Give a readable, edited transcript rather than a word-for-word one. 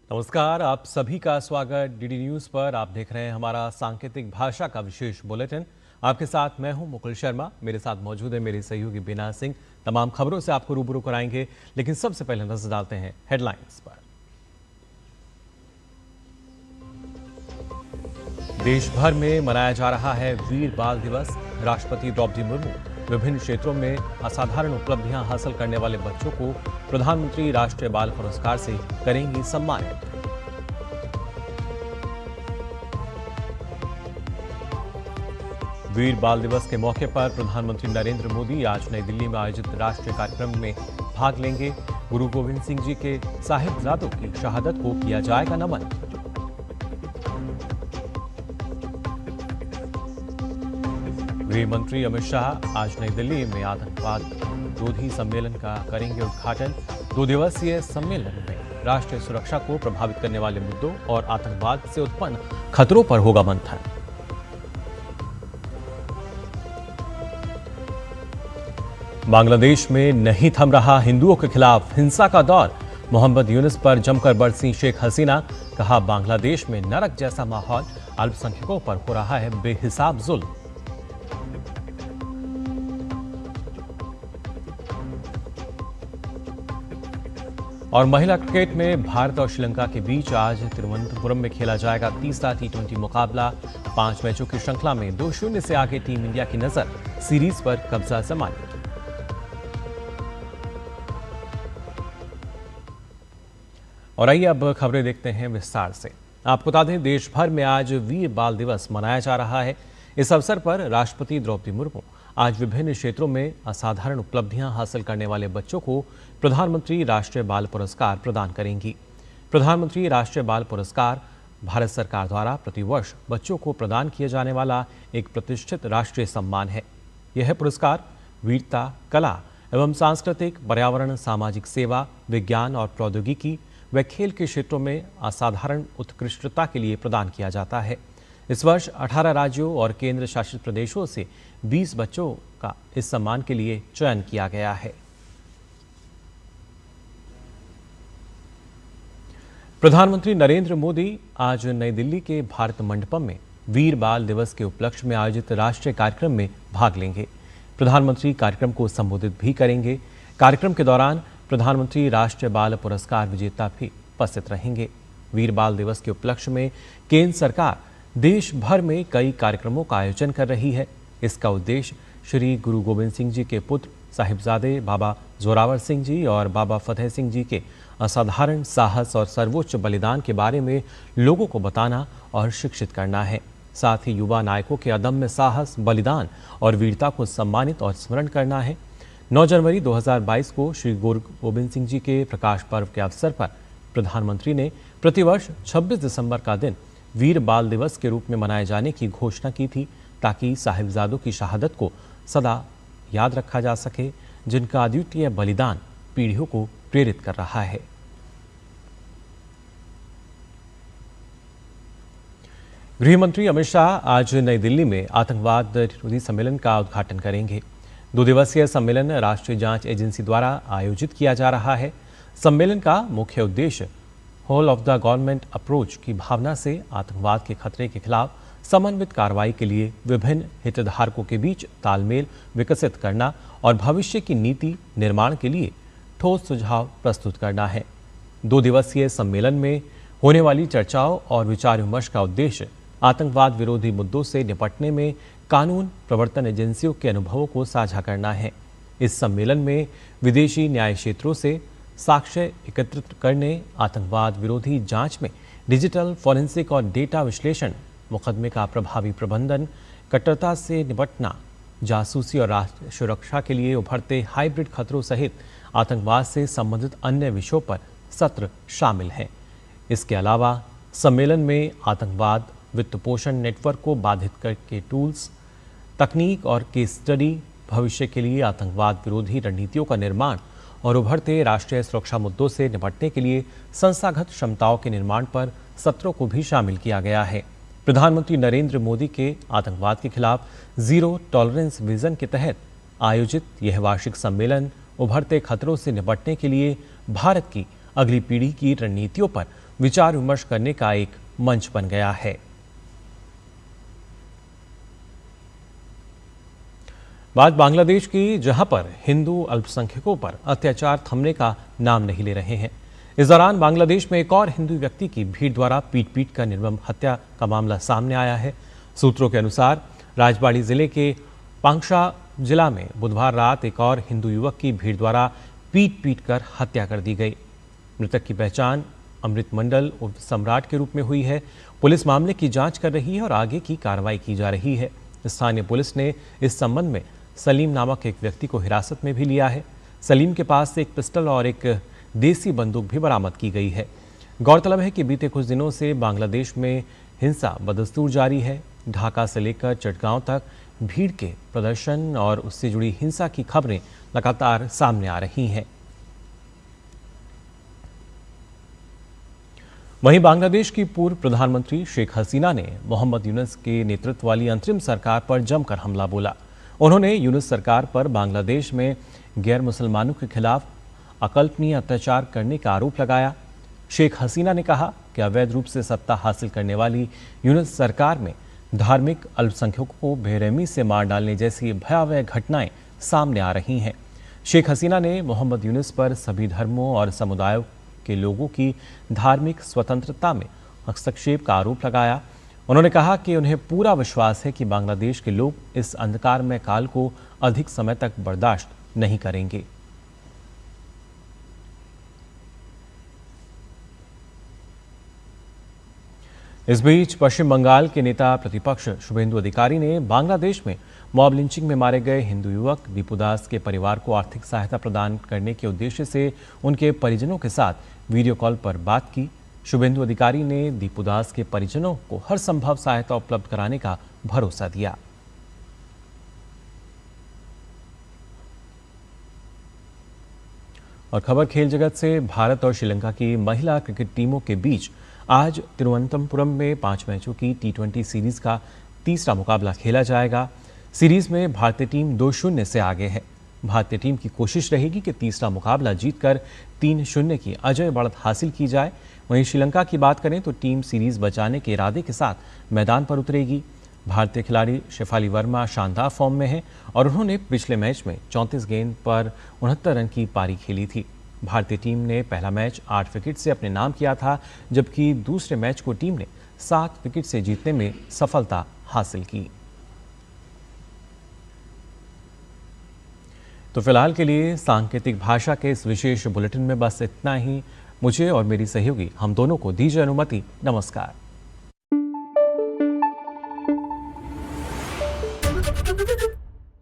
नमस्कार, आप सभी का स्वागत डीडी न्यूज पर। आप देख रहे हैं हमारा सांकेतिक भाषा का विशेष बुलेटिन। आपके साथ मैं हूं मुकुल शर्मा, मेरे साथ मौजूद है मेरे सहयोगी बिना सिंह। तमाम खबरों से आपको रूबरू कराएंगे, लेकिन सबसे पहले नजर डालते हैं हेडलाइंस पर। देश भर में मनाया जा रहा है वीर बाल दिवस। राष्ट्रपति द्रौपदी मुर्मू विभिन्न क्षेत्रों में असाधारण उपलब्धियां हासिल करने वाले बच्चों को प्रधानमंत्री राष्ट्रीय बाल पुरस्कार से करेंगी सम्मानित। वीर बाल दिवस के मौके पर प्रधानमंत्री नरेंद्र मोदी आज नई दिल्ली में आयोजित राष्ट्रीय कार्यक्रम में भाग लेंगे। गुरु गोविंद सिंह जी के साहिबजादों की शहादत को किया जाएगा नमन। गृह मंत्री अमित शाह आज नई दिल्ली में आतंकवाद विरोधी सम्मेलन का करेंगे उद्घाटन। 2 दिवसीय सम्मेलन में राष्ट्रीय सुरक्षा को प्रभावित करने वाले मुद्दों और आतंकवाद से उत्पन्न खतरों पर होगा मंथन। बांग्लादेश में नहीं थम रहा हिंदुओं के खिलाफ हिंसा का दौर। मोहम्मद यूनुस पर जमकर बरसीं शेख हसीना। कहा, बांग्लादेश में नरक जैसा माहौल, अल्पसंख्यकों पर हो रहा है बेहिसाब जुल्म। और महिला क्रिकेट में भारत और श्रीलंका के बीच आज तिरुवनंतपुरम में खेला जाएगा तीसरा T20 मुकाबला। 5 मैचों की श्रृंखला में 2-0 से आगे टीम इंडिया की नजर सीरीज पर कब्जा जमाएगी। और आइए अब खबरें देखते हैं विस्तार से। आपको बता दें, देश भर में आज वीर बाल दिवस मनाया जा रहा है। इस अवसर पर राष्ट्रपति द्रौपदी मुर्मू आज विभिन्न क्षेत्रों में असाधारण उपलब्धियां हासिल करने वाले बच्चों को प्रधानमंत्री राष्ट्रीय बाल पुरस्कार प्रदान करेंगी। प्रधानमंत्री राष्ट्रीय बाल पुरस्कार भारत सरकार द्वारा प्रतिवर्ष बच्चों को प्रदान किया जाने वाला एक प्रतिष्ठित राष्ट्रीय सम्मान है। यह पुरस्कार वीरता, कला एवं सांस्कृतिक, पर्यावरण, सामाजिक सेवा, विज्ञान और प्रौद्योगिकी व खेल के क्षेत्रों में असाधारण उत्कृष्टता के लिए प्रदान किया जाता है। इस वर्ष 18 राज्यों और केंद्र शासित प्रदेशों से 20 बच्चों का इस सम्मान के लिए चयन किया गया है। प्रधानमंत्री नरेंद्र मोदी आज नई दिल्ली के भारत मंडपम में वीर बाल दिवस के उपलक्ष्य में आयोजित राष्ट्रीय कार्यक्रम में भाग लेंगे। प्रधानमंत्री कार्यक्रम को संबोधित भी करेंगे। कार्यक्रम के दौरान प्रधानमंत्री राष्ट्रीय बाल पुरस्कार विजेता भी उपस्थित रहेंगे। वीर बाल दिवस के उपलक्ष्य में केंद्र सरकार देश भर में कई कार्यक्रमों का आयोजन कर रही है। इसका उद्देश्य श्री गुरु गोविंद सिंह जी के पुत्र साहिबजादे बाबा जोरावर सिंह जी और बाबा फतेह सिंह जी के असाधारण साहस और सर्वोच्च बलिदान के बारे में लोगों को बताना और शिक्षित करना है। साथ ही युवा नायकों के अदम्य साहस, बलिदान और वीरता को सम्मानित और स्मरण करना है। 9 जनवरी 2022 को श्री गुरु गोविंद सिंह जी के प्रकाश पर्व के अवसर पर प्रधानमंत्री ने प्रतिवर्ष 26 दिसंबर का दिन वीर बाल दिवस के रूप में मनाए जाने की घोषणा की थी, ताकि साहिबजादों की शहादत को सदा याद रखा जा सके, जिनका अद्वितीय बलिदान पीढ़ियों को प्रेरित कर रहा है। गृह मंत्री अमित शाह आज नई दिल्ली में आतंकवाद विरोधी सम्मेलन का उद्घाटन करेंगे। 2 दिवसीय सम्मेलन राष्ट्रीय जांच एजेंसी द्वारा आयोजित किया जा रहा है। सम्मेलन का मुख्य उद्देश्य whole of the government approach की भावना से आतंकवाद के खतरे के खिलाफ समन्वित कार्रवाई के लिए विभिन्न हितधारकों के बीच तालमेल विकसित करना और भविष्य की नीति निर्माण के लिए ठोस सुझाव प्रस्तुत करना है। 2 दिवसीय सम्मेलन में होने वाली चर्चाओं और विचार विमर्श का उद्देश्य आतंकवाद विरोधी मुद्दों से निपटने में कानून प्रवर्तन एजेंसियों के अनुभवों को साझा करना है। इस सम्मेलन में विदेशी न्याय क्षेत्रों से साक्ष्य एकत्रित करने, आतंकवाद विरोधी जांच में डिजिटल फॉरेंसिक और डेटा विश्लेषण, मुकदमे का प्रभावी प्रबंधन, कट्टरता से निपटना, जासूसी और राष्ट्रीय सुरक्षा के लिए उभरते हाइब्रिड खतरों सहित आतंकवाद से संबंधित अन्य विषयों पर सत्र शामिल हैं। इसके अलावा सम्मेलन में आतंकवाद वित्त पोषण नेटवर्क को बाधित करके टूल्स, तकनीक और केस स्टडी, भविष्य के लिए आतंकवाद विरोधी रणनीतियों का निर्माण और उभरते राष्ट्रीय सुरक्षा मुद्दों से निपटने के लिए संस्थागत क्षमताओं के निर्माण पर सत्रों को भी शामिल किया गया है। प्रधानमंत्री नरेंद्र मोदी के आतंकवाद के खिलाफ जीरो टॉलरेंस विजन के तहत आयोजित यह वार्षिक सम्मेलन उभरते खतरों से निपटने के लिए भारत की अगली पीढ़ी की रणनीतियों पर विचार विमर्श करने का एक मंच बन गया है। बात बांग्लादेश की, जहां पर हिंदू अल्पसंख्यकों पर अत्याचार थमने का नाम नहीं ले रहे हैं। इस दौरान बांग्लादेश में एक और हिंदू व्यक्ति की भीड़ द्वारा पीट कर निर्मम हत्या का मामला सामने आया है। सूत्रों के अनुसार राजबाड़ी जिले के पांगशा जिला में बुधवार रात एक और हिंदू युवक की भीड़ द्वारा पीट कर हत्या कर दी गई। मृतक की पहचान अमृत मंडल उर्फ सम्राट के रूप में हुई है। पुलिस मामले की जांच कर रही है और आगे की कार्रवाई की जा रही है। स्थानीय पुलिस ने इस संबंध में सलीम नामक एक व्यक्ति को हिरासत में भी लिया है। सलीम के पास से एक पिस्टल और एक देसी बंदूक भी बरामद की गई है। गौरतलब है कि बीते कुछ दिनों से बांग्लादेश में हिंसा बदस्तूर जारी है। ढाका से लेकर चटगांव तक भीड़ के प्रदर्शन और उससे जुड़ी हिंसा की खबरें लगातार सामने आ रही हैं। वहीं बांग्लादेश की पूर्व प्रधानमंत्री शेख हसीना ने मोहम्मद यूनुस के नेतृत्व वाली अंतरिम सरकार पर जमकर हमला बोला। उन्होंने यूनुस सरकार पर बांग्लादेश में गैर मुसलमानों के खिलाफ अकल्पनीय अत्याचार करने का आरोप लगाया। शेख हसीना ने कहा कि अवैध रूप से सत्ता हासिल करने वाली यूनुस सरकार में धार्मिक अल्पसंख्यकों को बेरहमी से मार डालने जैसी भयावह घटनाएं सामने आ रही हैं। शेख हसीना ने मोहम्मद यूनुस पर सभी धर्मों और समुदायों के लोगों की धार्मिक स्वतंत्रता में हस्तक्षेप का आरोप लगाया। उन्होंने कहा कि उन्हें पूरा विश्वास है कि बांग्लादेश के लोग इस अंधकारमय काल को अधिक समय तक बर्दाश्त नहीं करेंगे। इस बीच पश्चिम बंगाल के नेता प्रतिपक्ष शुभेंदु अधिकारी ने बांग्लादेश में मॉब लिंचिंग में मारे गए हिंदू युवक दीपूदास के परिवार को आर्थिक सहायता प्रदान करने के उद्देश्य से उनके परिजनों के साथ वीडियो कॉल पर बात की। शुभेंदु अधिकारी ने दीपूदास के परिजनों को हर संभव सहायता उपलब्ध कराने का भरोसा दिया। और खबर खेल जगत से, भारत और श्रीलंका की महिला क्रिकेट टीमों के बीच आज तिरुवनंतपुरम में 5 मैचों की T20 सीरीज का तीसरा मुकाबला खेला जाएगा। सीरीज में भारतीय टीम 2-0 से आगे है। भारतीय टीम की कोशिश रहेगी कि तीसरा मुकाबला जीतकर 3-0 की अजय बढ़त हासिल की जाए। वहीं श्रीलंका की बात करें तो टीम सीरीज बचाने के इरादे के साथ मैदान पर उतरेगी। भारतीय खिलाड़ी शेफाली वर्मा शानदार फॉर्म में है और उन्होंने पिछले मैच में 34 गेंद पर 69 रन की पारी खेली थी। भारतीय टीम ने पहला मैच 8 विकेट से अपने नाम किया था, जबकि दूसरे मैच को टीम ने 7 विकेट से जीतने में सफलता हासिल की। तो फिलहाल के लिए सांकेतिक भाषा के इस विशेष बुलेटिन में बस इतना ही। मुझे और मेरी सहयोगी हम दोनों को दीजिए अनुमति। नमस्कार।